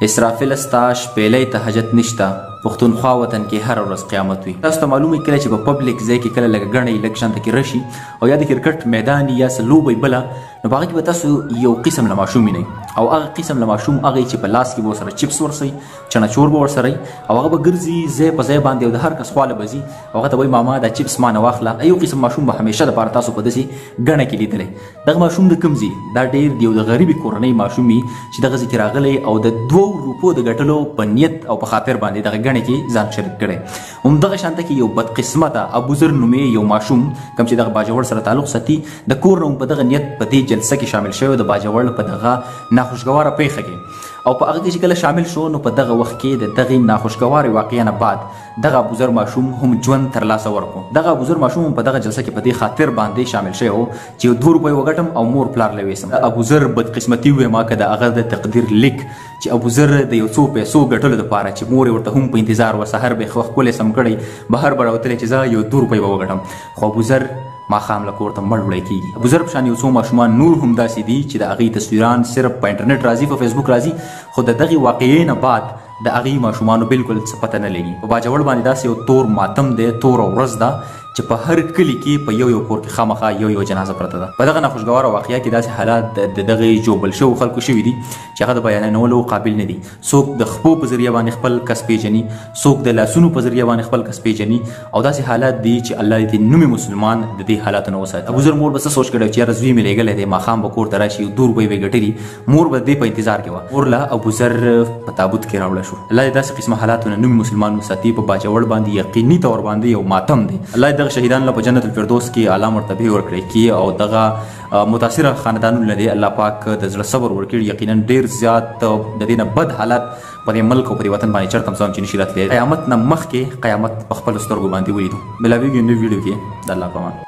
اسرافیل ستا شپېلۍ ته حاجت نشته پښتونخوا وطن کې هر ورځ قیامت وي. تاسو ته معلومه کله چې په پبلک ځای کې کله لږ ګڼه لږ شانته کې راشي او یا د کرکټ میدان یا څه لوبه بله نو په هغه کې به تاسو یو قسم له ماشوم وینئ او هغه قسم له ماشوم هغه چې په لاس کې به ورسره چپس ورسئ چنچور به ورسره او هغه به ګرځي ځای په ځای باندې او د هر کس خواله به ځي او هغه ته وایي ماما دا چپس ما نه واخله. یو قسم ماشوم به همیشه دپاره تاسو په داسې ګڼه کې لیدلی. دغه ماشوم د کوم ځي دا ډېر د یو د غریبې کورنۍ ماشوم وي چې دغه ځای کې راغلی او د 2 روپو د ګټلو په نیت او په خاطر باندې دغه ګڼې کې ځان شریک کړی. همدغه شانته کې یو بدقسمته ابوذر نومې یو ماشوم کوم چې دغه باجوړ سره تعلق ساتي د کور نه په دغه نیت په دې جلسه کې شامل شوی د باجوړ په دغه ناخوشګواره پیښه کې او په هغه کې چې کله شامل شو نو په دغه وخت کې د دغې ناخوشګوارې واقعې نه بعد دغه ابوذر ماشوم هم ژوند ترلاسه ورکړو. دغه ابوذر ماشوم په دغه جلسه کې په دې خاطر باندې شامل شوی و چې 2 روپۍ وګټم او مور پلار له ویسم. ابوذر بدقسمتي ویما که د هغه د تقدیر لیک چې ابوذر د یو څو پیسو ګټلو دپاره چې مور یې ورته هم په انتظار وه سهار به یې ښکلی سم کړی بهر به راوتلی چې زه یو 2 روپۍ به وګټم خو ابوذر ماښام له کور ته مړ وړی کېږي. ابوذر په شان یو څو ماشومان نور هم داسې دي چې د هغې تصویران صرف په انټرنیټ راځي په فیسبوک راځي خو د دغې واقعې نه بعد د هغې ماشومانو بالکل څه پته نه لګي. په باجوړ باندې داسې یو تور ماتم دی توره ورځ ده چې په هر کلي کې په یو کور کې خامخا یو جنازه پرته ده. په دغه ناخوشګواره واقعه کې داسې حالات د دغې جوبل شوو خلکو شوي دي چې هغه د بیانولو قابل نه دي. څوک د خپو په ذریعه باندې خپل کس پیژني څوک د لاسونو په ذریعه باندې خپل کس پیژني او داسې حالات دي چې الله دې نومي مسلمان د دې حالاتو نه وساتي. ابوذر مور به څه سوچ کړی چې یاره زوی مې لېږلی دی ماښام به کور ته راشي 2 روپۍ به یې ګټلي مور به دې په انتظار کې وه. مور له ابوذر په تابوت کې راوړه شو. الله دې داسې قسمه حالاتو نه نومي مسلمان وساتي. په باجوړ باندې یقیني طور باندې یو ماتم دی. الله دې دغه شهیدان له په جنت الفردوس کې اعلی مرتبه ورکړي کی او دغه متاثره خاندانونو لدی الله پاک د زړه صبر ورکړي. یقینا ډیر زیات د دې نه بد حالت په دې ملک او په دې وطن باندې چرته هم چې نشي راتلی. قیامت نه مخکې قیامت په خپلو سترګو باندې ولیدو. ملاویږو نوي ویډیو کې د الله په امان.